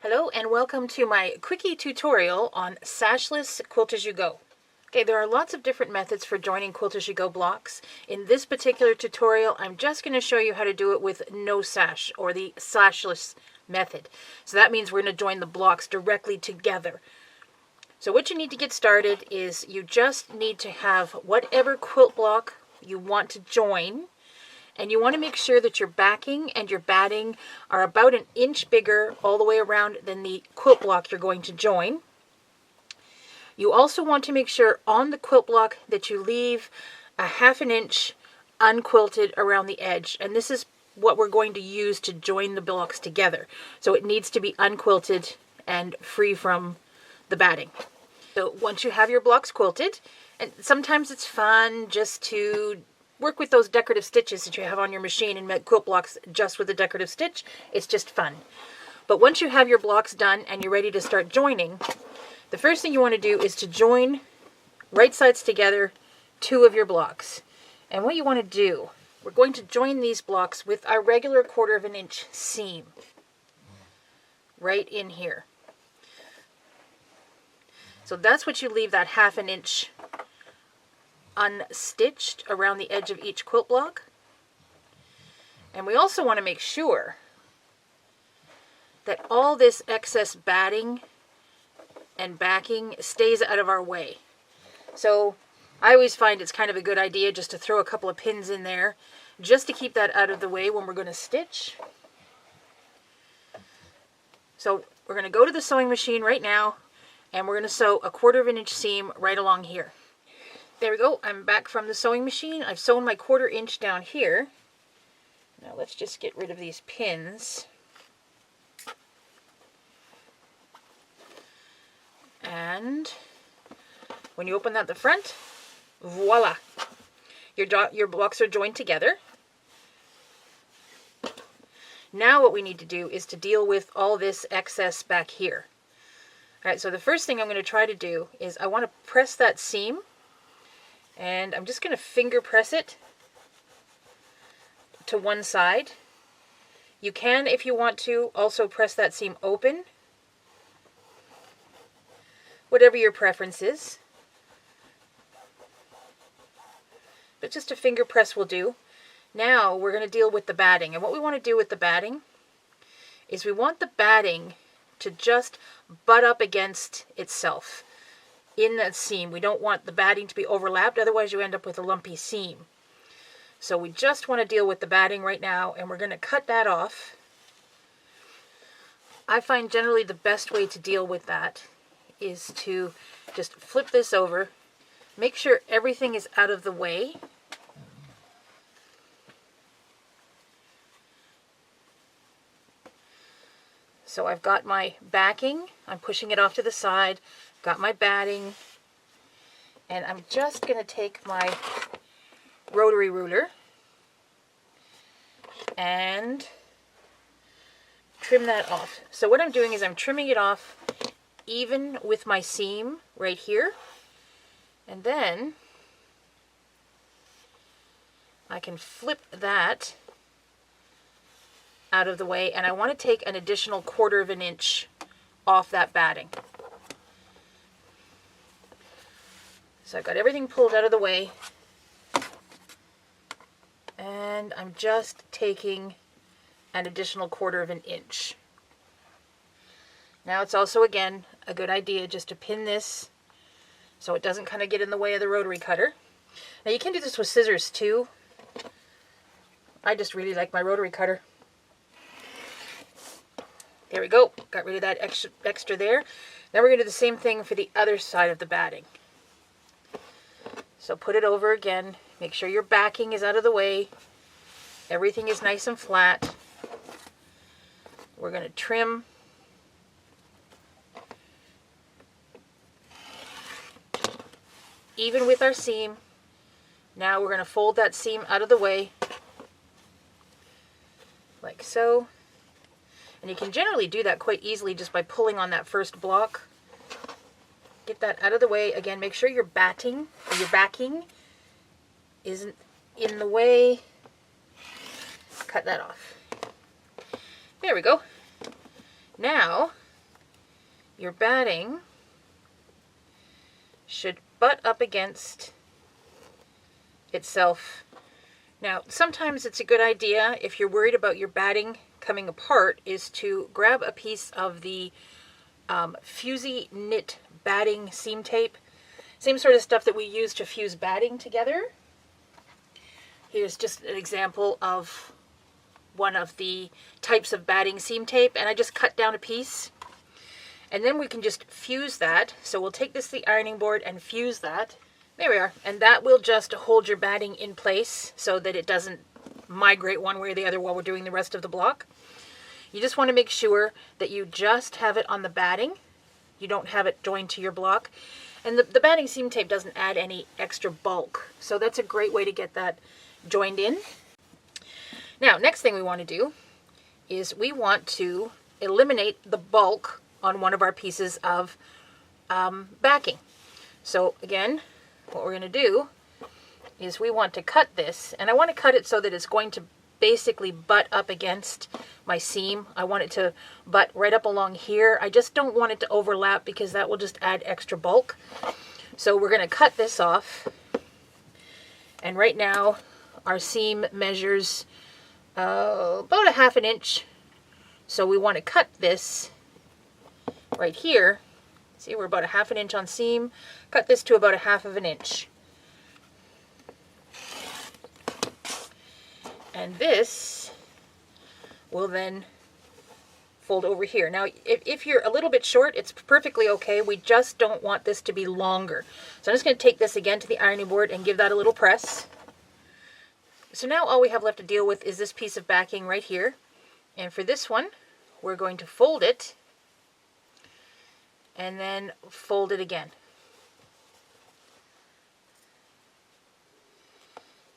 Hello and welcome to my quickie tutorial on Sashless Quilt as you go. Okay, there are lots of different methods for joining quilt as you go blocks. In this particular tutorial, I'm just going to show you how to do it with no sash, or the sashless method. So that means we're going to join the blocks directly together. So what you need to get started is you just need to have whatever quilt block you want to join. And you want to make sure that your backing and your batting are about an inch bigger all the way around than the quilt block you're going to join. You also want to make sure on the quilt block that you leave a ½ inch unquilted around the edge. And this is what we're going to use to join the blocks together. So it needs to be unquilted and free from the batting. So once you have your blocks quilted, and sometimes it's fun just to work with those decorative stitches that you have on your machine and make quilt blocks just with a decorative stitch. It's just fun. But once you have your blocks done and you're ready to start joining, the first thing you want to do is to join right sides together 2 of your blocks. And what you want to do, we're going to join these blocks with our regular 1/4 inch seam right in here. So that's what you leave that ½ inch unstitched around the edge of each quilt block. And we also want to make sure that all this excess batting and backing stays out of our way. So I always find it's kind of a good idea just to throw a couple of pins in there just to keep that out of the way when we're going to stitch. So we're going to go to the sewing machine right now and we're going to sew a 1/4 inch seam right along here. There we go. I'm back from the sewing machine. I've sewn my 1/4 inch down here. Now let's just get rid of these pins. And when you open out the front, voila! Your blocks are joined together. Now what we need to do is to deal with all this excess back here. Alright, so the first thing I'm going to try to do is I want to press that seam. And I'm just going to finger press it to one side. You can, if you want to, also press that seam open. Whatever your preference is. But just a finger press will do. Now we're going to deal with the batting. And what we want to do with the batting is we want the batting to just butt up against itself in that seam. We don't want the batting to be overlapped, otherwise you end up with a lumpy seam. So we just want to deal with the batting right now, and we're going to cut that off. I find generally the best way to deal with that is to just flip this over, make sure everything is out of the way. So I've got my backing, I'm pushing it off to the side, got my batting, and I'm just going to take my rotary ruler and trim that off. So what I'm doing is I'm trimming it off even with my seam right here, and then I can flip that out of the way, and I want to take an additional 1/4 inch off that batting. So I've got everything pulled out of the way, and I'm just taking an additional 1/4 inch. Now it's also, again, a good idea just to pin this so it doesn't kind of get in the way of the rotary cutter. Now you can do this with scissors too. I just really like my rotary cutter. There we go. Got rid of that extra there. Now we're going to do the same thing for the other side of the batting. So put it over again. Make sure your backing is out of the way. Everything is nice and flat. We're going to trim. Even with our seam. Now we're going to fold that seam out of the way. Like so. And you can generally do that quite easily just by pulling on that first block. Get that out of the way. Again, make sure your backing isn't in the way. Cut that off. There we go. Now, your batting should butt up against itself. Now, sometimes it's a good idea, if you're worried about your batting coming apart, is to grab a piece of the Fusey Knit batting seam tape. Same sort of stuff that we use to fuse batting together. Here's just an example of one of the types of batting seam tape, and I just cut down a piece. And then we can just fuse that. So we'll take this to the ironing board and fuse that. There we are. And that will just hold your batting in place so that it doesn't migrate one way or the other while we're doing the rest of the block. You just want to make sure that you just have it on the batting. You don't have it joined to your block. And the batting seam tape doesn't add any extra bulk. So that's a great way to get that joined in. Now, next thing we want to do is we want to eliminate the bulk on one of our pieces of backing. So again, what we're going to do is we want to cut this, and I want to cut it so that it's going to basically butt up against my seam. I want it to butt right up along here. I just don't want it to overlap because that will just add extra bulk. So we're going to cut this off, and right now our seam measures about 1/2 inch. So we want to cut this right here. See, we're about 1/2 inch on seam. Cut this to about 1/2 inch. And this will then fold over here. Now, if you're a little bit short, it's perfectly okay. We just don't want this to be longer. So I'm just going to take this again to the ironing board and give that a little press. So now all we have left to deal with is this piece of backing right here. And for this one, we're going to fold it and then fold it again.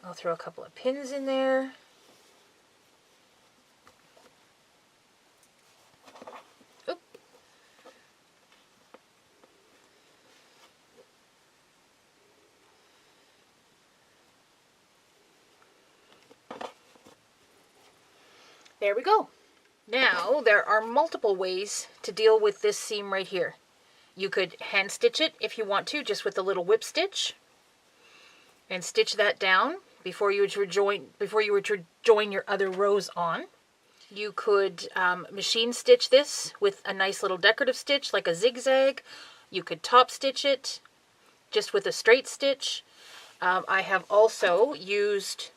I'll throw a couple of pins in there. Oop. There we go. Now, there are multiple ways to deal with this seam right here. You could hand stitch it if you want to, just with a little whip stitch, and stitch that down before you were to join your other rows on. You could machine stitch this with a nice little decorative stitch like a zigzag. You could top stitch it just with a straight stitch. I have also used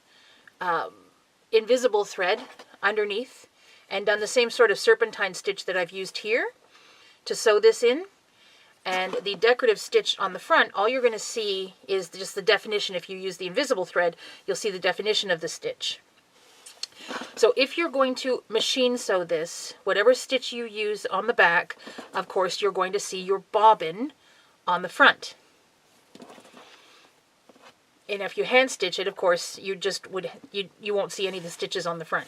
invisible thread underneath and done the same sort of serpentine stitch that I've used here to sew this in. And the decorative stitch on the front, all you're going to see is just the definition. If you use the invisible thread, you'll see the definition of the stitch. So if you're going to machine sew this, whatever stitch you use on the back, of course, you're going to see your bobbin on the front. And if you hand stitch it, of course, you won't see any of the stitches on the front.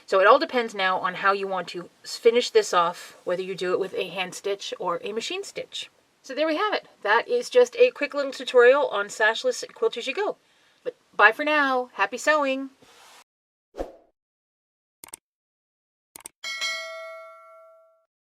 So it all depends now on how you want to finish this off, whether you do it with a hand stitch or a machine stitch. So there we have it. That is just a quick little tutorial on Sashless Quilt As You Go. But bye for now. Happy sewing!